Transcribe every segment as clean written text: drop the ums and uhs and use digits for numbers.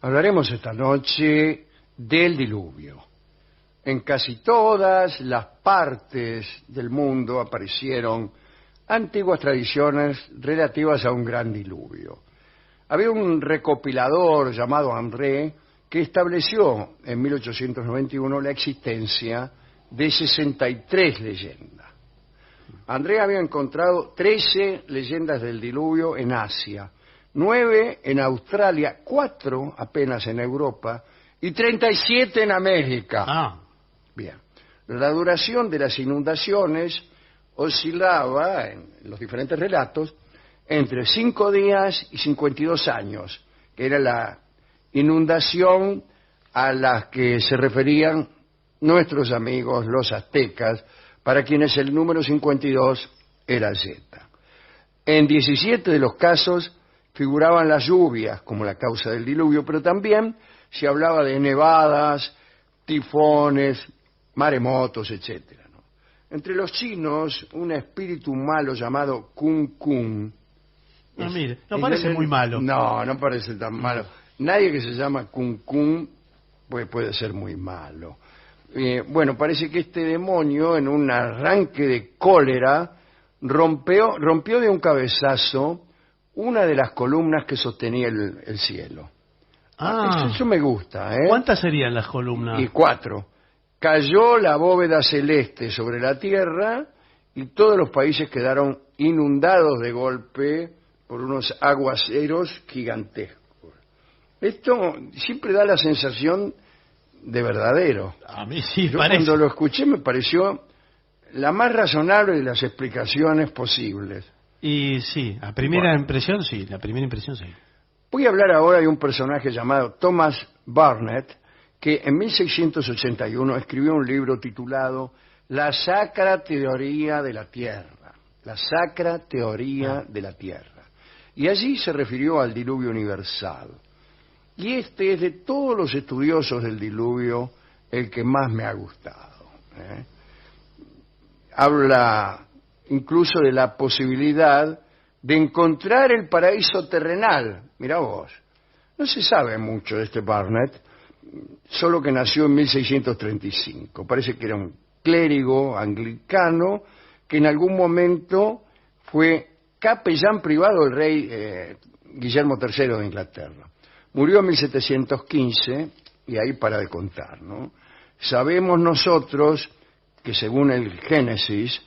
Hablaremos esta noche del diluvio. En casi todas las partes del mundo aparecieron antiguas tradiciones relativas a un gran diluvio. Había un recopilador llamado André que estableció en 1891 la existencia de 63 leyendas. André había encontrado 13 leyendas del diluvio en Asia, 9 en Australia, 4 apenas en Europa y 37 en América. Bien. La duración de las inundaciones oscilaba, en los diferentes relatos, entre 5 días y 52 años, que era la inundación a las que se referían nuestros amigos los aztecas, para quienes el número 52 era Z. En 17 de los casos figuraban las lluvias como la causa del diluvio, pero también se hablaba de nevadas, tifones, maremotos, etc. Entre los chinos, un espíritu malo llamado Kun Kun. Mire, no parece muy malo. No parece tan malo. Nadie que se llama Kun Kun puede ser muy malo. Bueno, parece que este demonio, en un arranque de cólera, rompió de un cabezazo una de las columnas que sostenía el cielo. Eso me gusta, ¿eh? ¿Cuántas serían las columnas? Y 4. Cayó la bóveda celeste sobre la tierra y todos los países quedaron inundados de golpe por unos aguaceros gigantescos. Esto siempre da la sensación de verdadero. A mí sí, Yo parece. cuando lo escuché me pareció la más razonable de las explicaciones posibles. Y sí, la primera impresión sí. Voy a hablar ahora de un personaje llamado Thomas Barnett, que en 1681 escribió un libro titulado La Sacra Teoría de la Tierra. La Sacra Teoría de la Tierra. Y allí se refirió al diluvio universal. Y este es de todos los estudiosos del diluvio el que más me ha gustado. Habla incluso de la posibilidad de encontrar el paraíso terrenal. Mirá vos, no se sabe mucho de este Barnett, solo que nació en 1635. Parece que era un clérigo anglicano que en algún momento fue capellán privado del rey Guillermo III de Inglaterra. Murió en 1715 y ahí para de contar, ¿no? Sabemos nosotros que según el Génesis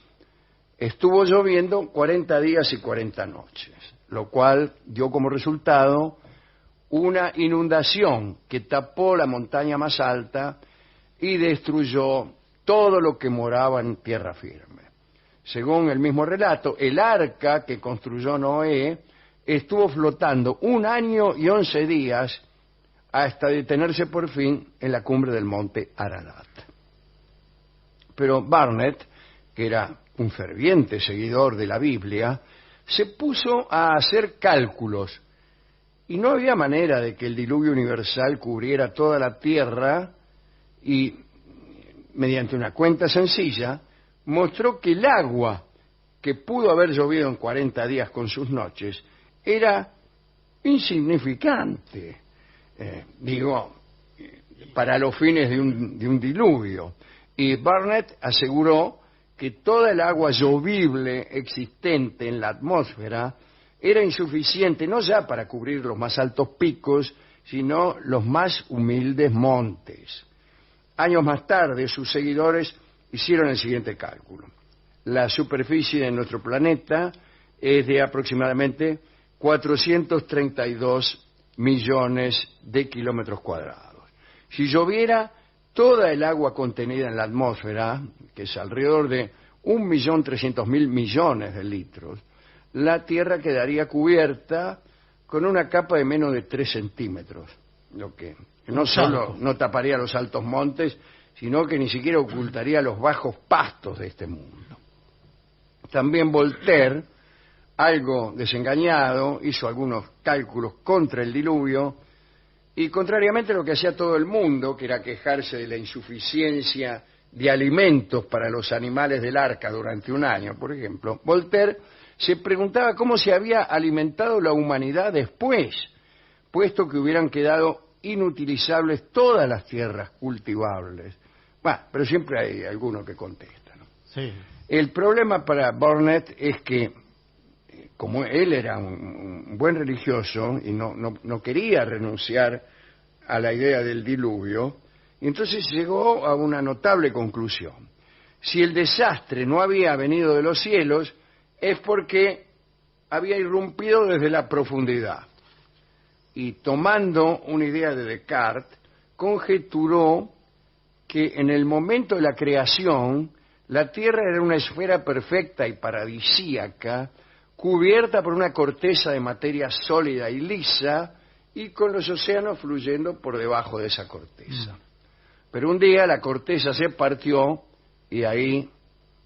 estuvo lloviendo 40 días y 40 noches, lo cual dio como resultado una inundación que tapó la montaña más alta y destruyó todo lo que moraba en tierra firme. Según el mismo relato, el arca que construyó Noé estuvo flotando 1 año y 11 días hasta detenerse por fin en la cumbre del monte Ararat. Pero Barnett, que era un ferviente seguidor de la Biblia, se puso a hacer cálculos y no había manera de que el diluvio universal cubriera toda la tierra y, mediante una cuenta sencilla, mostró que el agua que pudo haber llovido en 40 días con sus noches era insignificante, para los fines de un diluvio. Y Barnett aseguró que toda el agua llovible existente en la atmósfera era insuficiente no ya para cubrir los más altos picos, sino los más humildes montes. Años más tarde, sus seguidores hicieron el siguiente cálculo. La superficie de nuestro planeta es de aproximadamente 432 millones de kilómetros cuadrados. Si lloviera toda el agua contenida en la atmósfera, que es alrededor de 1.300.000 millones de litros, la Tierra quedaría cubierta con una capa de menos de 3 centímetros, lo que no solo no taparía los altos montes, sino que ni siquiera ocultaría los bajos pastos de este mundo. También Voltaire, algo desengañado, hizo algunos cálculos contra el diluvio y, contrariamente a lo que hacía todo el mundo, que era quejarse de la insuficiencia de alimentos para los animales del arca durante 1 año, por ejemplo, Voltaire se preguntaba cómo se había alimentado la humanidad después, puesto que hubieran quedado inutilizables todas las tierras cultivables. Bueno, pero siempre hay alguno que contesta, ¿no? Sí. El problema para Burnett es que, como él era un buen religioso y no quería renunciar a la idea del diluvio, y entonces llegó a una notable conclusión. Si el desastre no había venido de los cielos, es porque había irrumpido desde la profundidad. Y tomando una idea de Descartes, conjeturó que en el momento de la creación, la Tierra era una esfera perfecta y paradisíaca, cubierta por una corteza de materia sólida y lisa, y con los océanos fluyendo por debajo de esa corteza. Pero un día la corteza se partió y ahí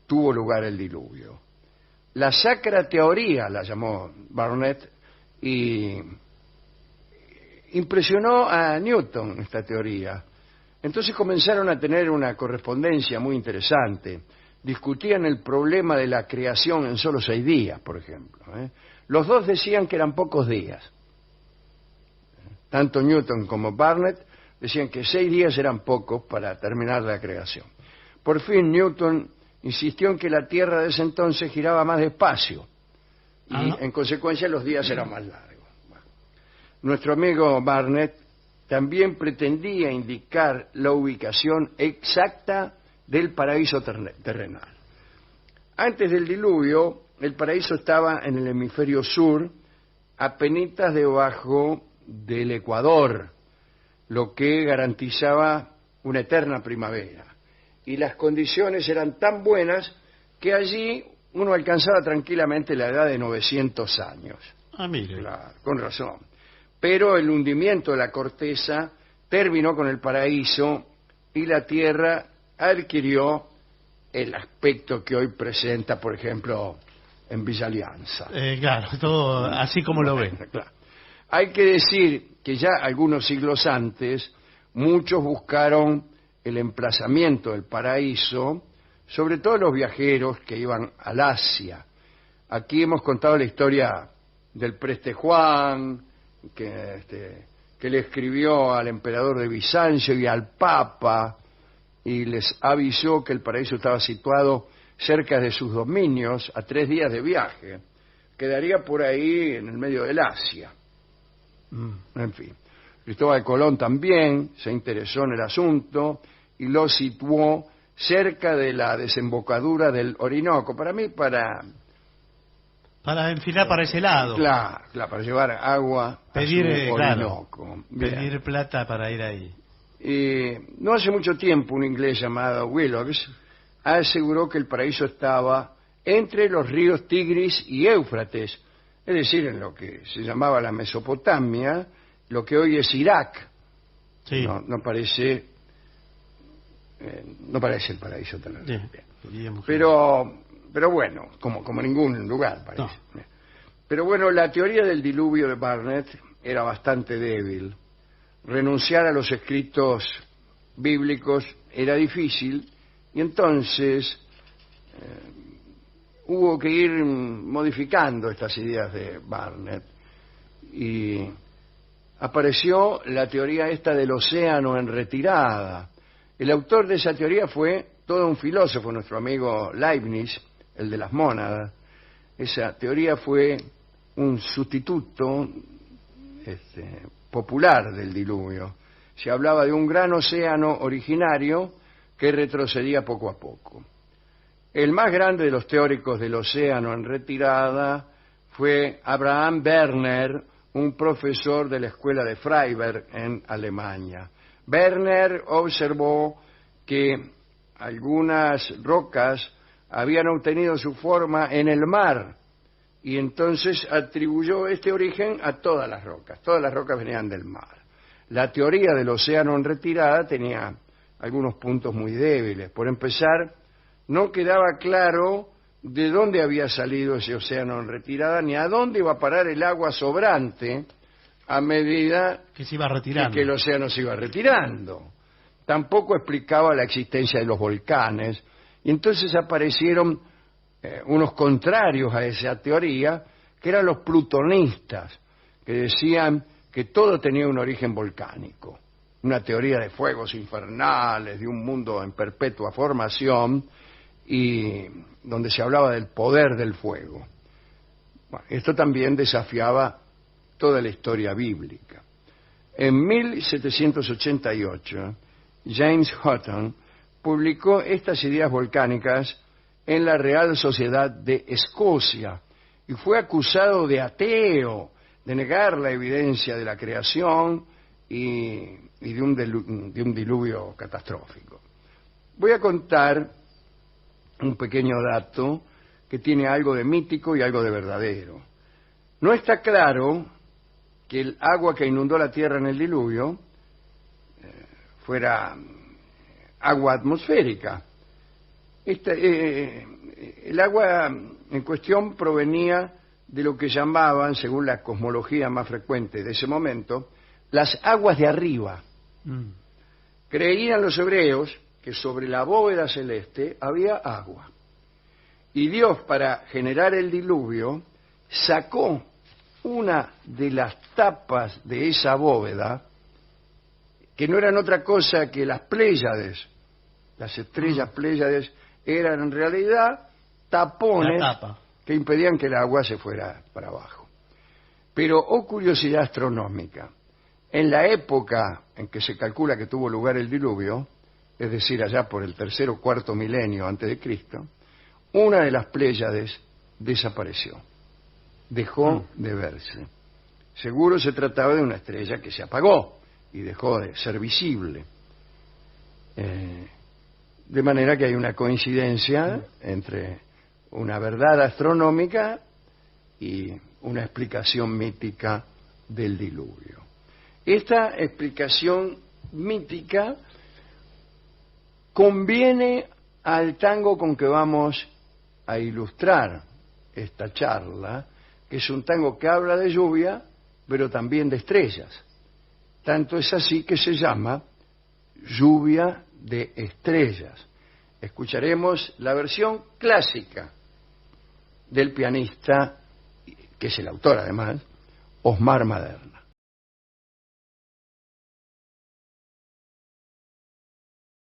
tuvo lugar el diluvio. La sacra teoría la llamó Burnett y impresionó a Newton esta teoría. Entonces comenzaron a tener una correspondencia muy interesante. Discutían el problema de la creación en solo 6 días, por ejemplo. Los dos decían que eran pocos días. Tanto Newton como Burnett decían que 6 días eran pocos para terminar la creación. Por fin Newton insistió en que la Tierra de ese entonces giraba más despacio y en consecuencia los días eran más largos. Bueno, nuestro amigo Burnett también pretendía indicar la ubicación exacta del paraíso terrenal. Antes del diluvio, el paraíso estaba en el hemisferio sur, apenitas debajo del Ecuador, lo que garantizaba una eterna primavera. Y las condiciones eran tan buenas que allí uno alcanzaba tranquilamente la edad de 900 años. Ah, mire. Claro, con razón. Pero el hundimiento de la corteza terminó con el paraíso y la Tierra adquirió el aspecto que hoy presenta, por ejemplo, en Villa Alianza. Claro, todo así como lo ven. Claro. Hay que decir que ya algunos siglos antes, muchos buscaron el emplazamiento del paraíso, sobre todo los viajeros que iban al Asia. Aquí hemos contado la historia del preste Juan, que le escribió al emperador de Bizancio y al Papa, y les avisó que el paraíso estaba situado cerca de sus dominios, a 3 días de viaje. Quedaría por ahí en el medio del Asia. En fin. Cristóbal Colón también se interesó en el asunto y lo situó cerca de la desembocadura del Orinoco. Para mí, para enfilar para ese lado. Claro, para llevar agua pedir, a su Orinoco. Pedir plata para ir ahí. No hace mucho tiempo un inglés llamado Willox aseguró que el paraíso estaba entre los ríos Tigris y Éufrates, es decir, en lo que se llamaba la Mesopotamia, lo que hoy es Irak. Sí. No parece el paraíso terrenal. Sí. Pero bueno, como en ningún lugar parece. No. Pero bueno, la teoría del diluvio de Burnett era bastante débil. Renunciar a los escritos bíblicos era difícil y entonces hubo que ir modificando estas ideas de Burnett y apareció la teoría esta del océano en retirada. El autor de esa teoría fue todo un filósofo, nuestro amigo Leibniz, el de las mónadas. Esa teoría fue un sustituto popular del diluvio. Se hablaba de un gran océano originario que retrocedía poco a poco. El más grande de los teóricos del océano en retirada fue Abraham Werner, un profesor de la escuela de Freiberg en Alemania. Werner observó que algunas rocas habían obtenido su forma en el mar y entonces atribuyó este origen a todas las rocas. Todas las rocas venían del mar. La teoría del océano en retirada tenía algunos puntos muy débiles. Por empezar, no quedaba claro de dónde había salido ese océano en retirada ni a dónde iba a parar el agua sobrante a medida que se iba retirando, que el océano se iba retirando. Tampoco explicaba la existencia de los volcanes y entonces aparecieron unos contrarios a esa teoría, que eran los plutonistas, que decían que todo tenía un origen volcánico, una teoría de fuegos infernales, de un mundo en perpetua formación, y donde se hablaba del poder del fuego. Bueno, esto también desafiaba toda la historia bíblica. En 1788, James Hutton publicó estas ideas volcánicas en la Real Sociedad de Escocia y fue acusado de ateo, de negar la evidencia de la creación y de un diluvio catastrófico. Voy a contar un pequeño dato que tiene algo de mítico y algo de verdadero. No está claro que el agua que inundó la Tierra en el diluvio fuera agua atmosférica. El agua en cuestión provenía de lo que llamaban, según la cosmología más frecuente de ese momento, las aguas de arriba. Creían los hebreos que sobre la bóveda celeste había agua. Y Dios, para generar el diluvio, sacó una de las tapas de esa bóveda, que no eran otra cosa que las Pléyades. Las estrellas Pléyades eran en realidad tapones que impedían que el agua se fuera para abajo. Pero, oh curiosidad astronómica, en la época en que se calcula que tuvo lugar el diluvio, es decir, allá por el tercer o cuarto milenio antes de Cristo, una de las Pléyades desapareció, dejó de verse. Seguro se trataba de una estrella que se apagó y dejó de ser visible. De manera que hay una coincidencia entre una verdad astronómica y una explicación mítica del diluvio. Esta explicación mítica conviene al tango con que vamos a ilustrar esta charla, que es un tango que habla de lluvia, pero también de estrellas. Tanto es así que se llama Lluvia de Estrellas. Escucharemos la versión clásica del pianista, que es el autor además, Osmar Maderna.